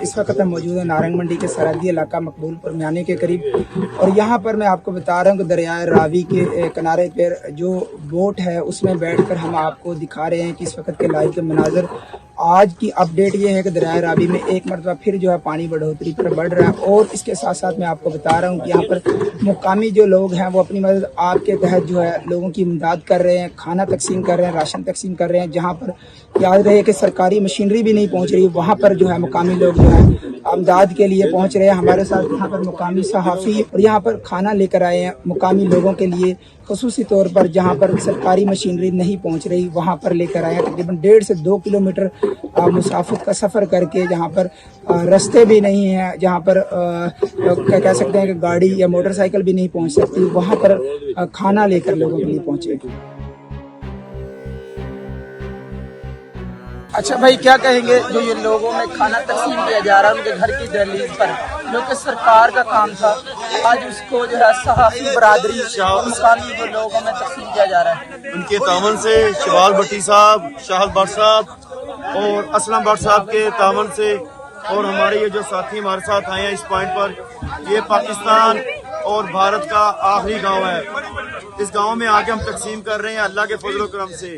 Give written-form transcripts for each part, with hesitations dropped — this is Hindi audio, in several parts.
इस वक्त हम मौजूद है नारंग मंडी के सरहदी इलाका मकबूलपुर मियानी के करीब और यहाँ पर मैं आपको बता रहा हूँ कि दरियाए रावी के किनारे पर जो बोट है उसमें बैठकर हम आपको दिखा रहे हैं कि इस वक्त के लाइव के मनाजर। आज की अपडेट ये है कि दरियाए रावी में एक मरतबा फिर जो है पानी बढ़ोतरी पर बढ़ रहा है और इसके साथ साथ मैं आपको बता रहा हूँ कि यहाँ पर मुकामी जो लोग हैं वो अपनी मदद आपके तहत जो है लोगों की इमदाद कर रहे हैं, खाना तकसीम कर रहे हैं, राशन तकसीम कर रहे हैं। जहाँ पर याद रहे कि सरकारी मशीनरी भी नहीं पहुँच रही, वहाँ पर जो है मुकामी लोग जो है इमदाद के लिए पहुँच रहे हैं। हमारे साथ यहाँ पर मुकामी सहाफ़ी और यहाँ पर खाना लेकर आए हैं मुकामी लोगों के लिए, खसूसी तौर पर जहाँ पर सरकारी मशीनरी नहीं पहुँच रही वहाँ पर लेकर आए हैं। तकरीबन 1.5 से 2 किलोमीटर मुसाफिर का सफ़र करके, जहाँ पर रास्ते भी नहीं हैं, जहाँ पर क्या कह सकते हैं कि गाड़ी या मोटरसाइकिल भी नहीं पहुँच सकती, वहाँ पर खाना लेकर लोगों के लिए पहुँचे। अच्छा भाई, क्या कहेंगे जो ये लोगों में खाना तकसीम किया जा रहा है उनके घर की दहलीज पर, जो कि सरकार का काम था, आज उसको जो है सहाफ़ी बरादरी मुकामी जो लोगों में तकसीम किया जा रहा है। उनके तावन से शवाल भट्टी साहब, शाहल भट्ट साहब और असलम भट्ट साहब के तावन से और हमारे ये जो साथी हमारे साथ आए हैं इस पॉइंट पर, ये पाकिस्तान और भारत का आखिरी गांव है। इस गांव में आके हम तकसीम कर रहे हैं अल्लाह के फजल करम से।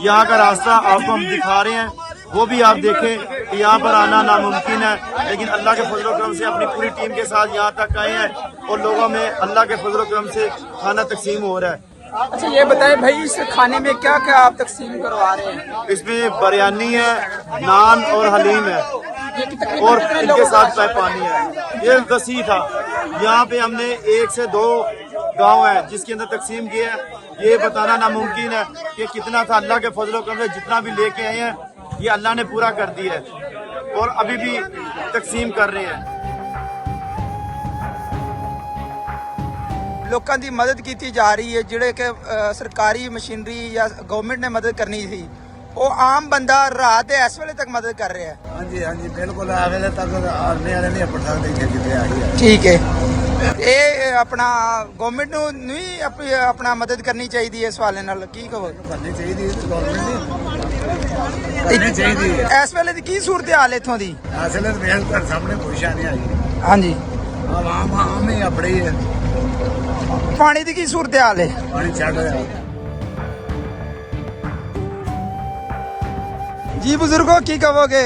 यहाँ का रास्ता आपको हम दिखा रहे हैं, वो भी आप देखें कि यहाँ पर आना नामुमकिन है, लेकिन अल्लाह के फजल करम से अपनी पूरी टीम के साथ यहाँ तक आए हैं और लोगों में अल्लाह के फजल करम से खाना तकसीम हो रहा है। अच्छा ये बताएं भाई, इस खाने में क्या क्या आप तकसीम करवा रहे हैं? इसमें बिरयानी है, नान और हलीम है और इनके साथ पानी है। ये वसी था, यहाँ पे हमने 1 से 2 गांव है जिसके अंदर तकसीम किया है। ये बताना नामुमकिन है कि कितना था। अल्लाह के फजल करम से जितना भी लेके आए हैं ये अल्लाह ने पूरा कर दिया है और अभी भी तकसीम कर रहे हैं। लोगों की मदद की जा रही है, जिहड़े कि सरकारी मशीनरी या गवर्नमेंट ने मदद करनी थी, वो आम बंदा रात इस वेले तक मदद कर रहा है। हाँ जी बिल्कुल, आ वेले तक आने वाले नहीं पड़ सकते जितने आई है। ठीक है, ये अपना गवर्नमेंट नूं नहीं अपना मदद करनी चाहिए इस हवाले नाल, की कहो? करनी चाहिए गवर्नमेंट चाहिए। इस वेले दी की सूरत हाल इत्थों दी? इस वेले मेरे घर सामने कोई नहीं आई। हाँ जी, आम ही अपने ही है। पानी दी की सूरत हाल है? पानी छड़ रहा। जी बुजुर्गो, की कहोगे,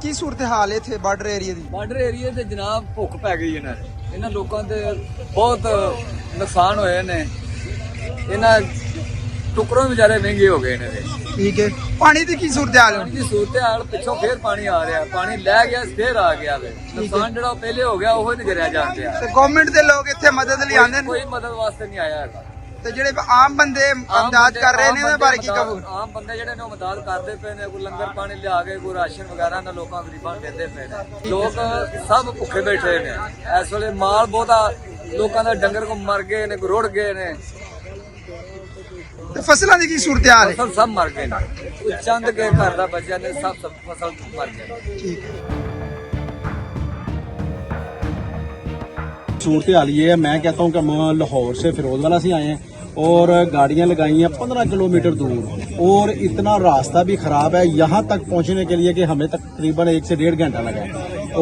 की सूरत हाल है थे बार्डर एरिया दी? ਬਾਰਡਰ ਏਰੀਆ ਤੇ ਜਨਾਬ ਭੁੱਖ ਪੈ ਗਈ ਇਹਨਾਂ ਲੋਕਾਂ ਦੇ ਬਹੁਤ ਨੁਕਸਾਨ ਹੋਏ ਨੇ। ਇਹਨਾਂ ਟੁਕੜੋਂ ਵਿਚਾਰੇ ਮਹਿੰਗੇ ਹੋ ਗਏ ਨੇ। ठीक है, पानी दी की सूरत हाल है? ਦੀ ਸੂਰਤ ਹਾਲ ਪਿੱਛੋਂ ਫੇਰ ਪਾਣੀ ਆ ਰਿਹਾ, ਪਾਣੀ ਲੈ ਗਿਆ ਫੇਰ ਆ ਗਿਆ ਵੇ। ਨੁਕਸਾਨ ਜਿਹੜਾ ਪਹਿਲੇ ਹੋ ਗਿਆ ਉਹ ਹੀ ਨਹੀਂ ਕਰਿਆ ਜਾ ਰਿਹਾ। ਤੇ ਗਵਰਨਮੈਂਟ ਦੇ ਲੋਕ ਇੱਥੇ ਮਦਦ ਲਈ ਆਉਂਦੇ ਨੇ? ਕੋਈ ਮਦਦ ਵਾਸਤੇ ਨਹੀਂ ਆਇਆ ਹੈਗਾ। ਤੇ ਜਿਹੜੇ ਆਮ ਬੰਦੇ ਇਮਦਾਦ ਕਰ ਰਹੇ ਨੇ ਉਹਦੇ ਬਾਰੇ ਕੀ ਕਹੋ? ਆਮ ਬੰਦੇ ਜਿਹੜੇ ਨੇ ਉਹ ਮਦਦ ਕਰਦੇ ਪਏ ਨੇ, ਕੋਈ ਲੰਗਰ ਪਾਣੀ ਲਿਆ ਕੇ, ਕੋਈ ਰਾਸ਼ਨ ਵਗੈਰਾ ਨਾ ਲੋਕਾਂ ਗਰੀਬਾਂ ਨੂੰ ਦਿੰਦੇ ਪਏ ਨੇ। ਲੋਕ ਸਭ ਭੁੱਖੇ ਬੈਠੇ ਨੇ ਇਸ ਵੇਲੇ। ਮਾਲ ਬਹੁਤਾ ਲੋਕਾਂ ਦਾ ਡੰਗਰ ਕੋ ਮਰ ਗਏ ਨੇ, ਕੋਈ ਰੁੜ ਗਏ ਨੇ। ਤੇ ਫਸਲਾਂ ਦੀ ਕੀ ਸੂਰਤ ਹਾਲ ਹੈ? ਫਸਲ ਸਭ ਮਰ ਗਏ ਨੇ। ਚੰਦ ਕੇ ਘਰ ਦਾ ਬੱਚਿਆਂ ਨੇ ਸਭ ਫਸਲ ਮਰ ਗਏ। ठीक है, सूरत हाल ये है, मैं कहता हूँ कि हम लाहौर से फिरोजवाला से आए हैं और गाड़ियां लगाई हैं 15 किलोमीटर दूर और इतना रास्ता भी खराब है यहाँ तक पहुँचने के लिए कि हमें तकरीबन 1 से 1.5 घंटा लगा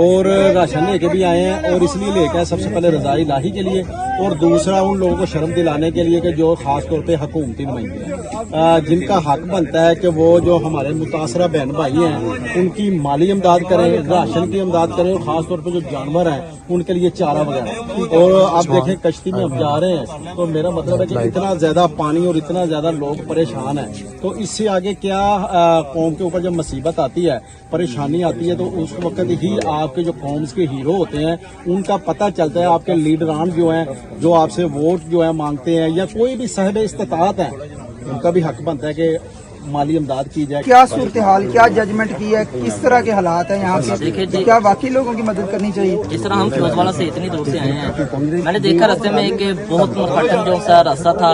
और राशन लेके भी आए हैं। और इसलिए लेके आए सबसे पहले रज़ाई इलाही के लिए और दूसरा उन लोगों को शर्म दिलाने के लिए कि जो खास तौर पे हुकूमती नुमाइंदे हैं, जिनका हक बनता है कि वो जो हमारे मुतासरा बहन भाई हैं उनकी माली इमदाद करें, राशन की इमदाद करें और खास तौर पर जो जानवर हैं उनके लिए चारा वगैरह। और आप देखें कश्ती में हम जा रहे हैं तो मेरा मतलब है कि इतना ज्यादा पानी और इतना ज्यादा लोग परेशान हैं, तो इससे आगे क्या कौम के ऊपर जब मुसीबत आती है, परेशानी आती है, तो उस वक्त ही आपके जो कौम्स के हीरो होते हैं उनका पता चलता है। आपके लीडरान जो हैं, जो आपसे वोट जो है मांगते हैं, या कोई भी साहिब इस्तिताअत है, उनका भी हक बनता है कि माली इमदाद की जाए। क्या सूरत हाल, क्या जजमेंट की है, किस तरह के हालात हैं यहाँ पे? क्या बाकी लोगों की मदद करनी चाहिए? जिस तरह हम फिरोजवाला से इतनी दूर से आए हैं, मैंने देखा रास्ते में एक बहुत मुतकट्टन जो सा रास्ता था,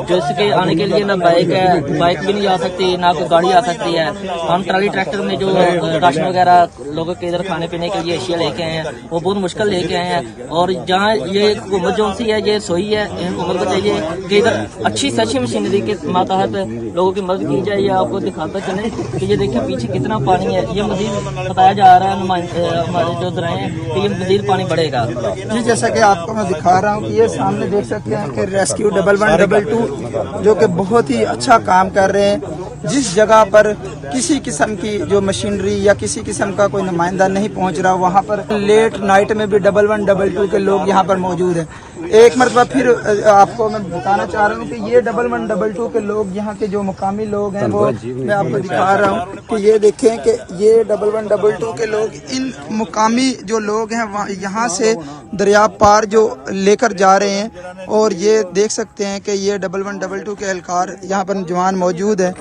जो इसके आने के लिए ना बाइक भी नहीं आ सकती, ना कोई गाड़ी आ सकती है। हम ट्राली ट्रैक्टर में जो राशन वगैरह लोगों के इधर खाने पीने के लिए अशिया लेके आए हैं, वो बहुत मुश्किल लेके आए हैं। और जहाँ ये हुकूमत जो सी है ये सोई है, हुकूमत को चाहिए कि इधर अच्छी से अच्छी मशीनरी के मातहत लोगों की मदद की चाहिए आपको दिखाता चले कि ये देखिए पीछे कितना पानी है। ये मजीद बताया जा रहा है हमारे जो दराए हैं कि ये मजीद पानी बढ़ेगा। जी जैसा कि आपको मैं दिखा रहा हूँ कि ये सामने देख सकते हैं कि रेस्क्यू 112 जो कि बहुत ही अच्छा काम कर रहे हैं। जिस जगह पर किसी किस्म की जो मशीनरी या किसी किस्म का कोई नुमाइंदा नहीं पहुंच रहा, वहां पर लेट नाइट में भी 1112 के लोग यहां पर मौजूद हैं। एक मरतबा फिर आपको मैं बताना चाह रहा हूं कि ये 1112 के लोग यहाँ के जो मुकामी लोग हैं वो मैं आपको दिखा रहा हूं कि ये देखें कि ये 1112 के लोग इन मुकामी जो लोग हैं यहाँ से दरिया पार जो लेकर जा रहे हैं। और ये देख सकते हैं कि ये 1112 के एहलकार यहाँ पर जवान मौजूद है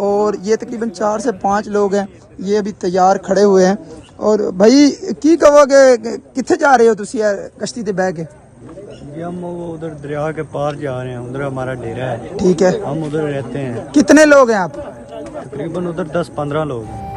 और ये तकरीबन 4 से 5 लोग हैं, ये अभी तैयार खड़े हुए हैं। और भाई की कहोगे कितने जा रहे हो तुसी कश्ती ते बह के? हम वो उधर दरिया के पार जा रहे हैं, उधर हमारा डेरा है। ठीक है, हम उधर रहते हैं। कितने लोग हैं आप? तकरीबन उधर 10-15 लोग हैं।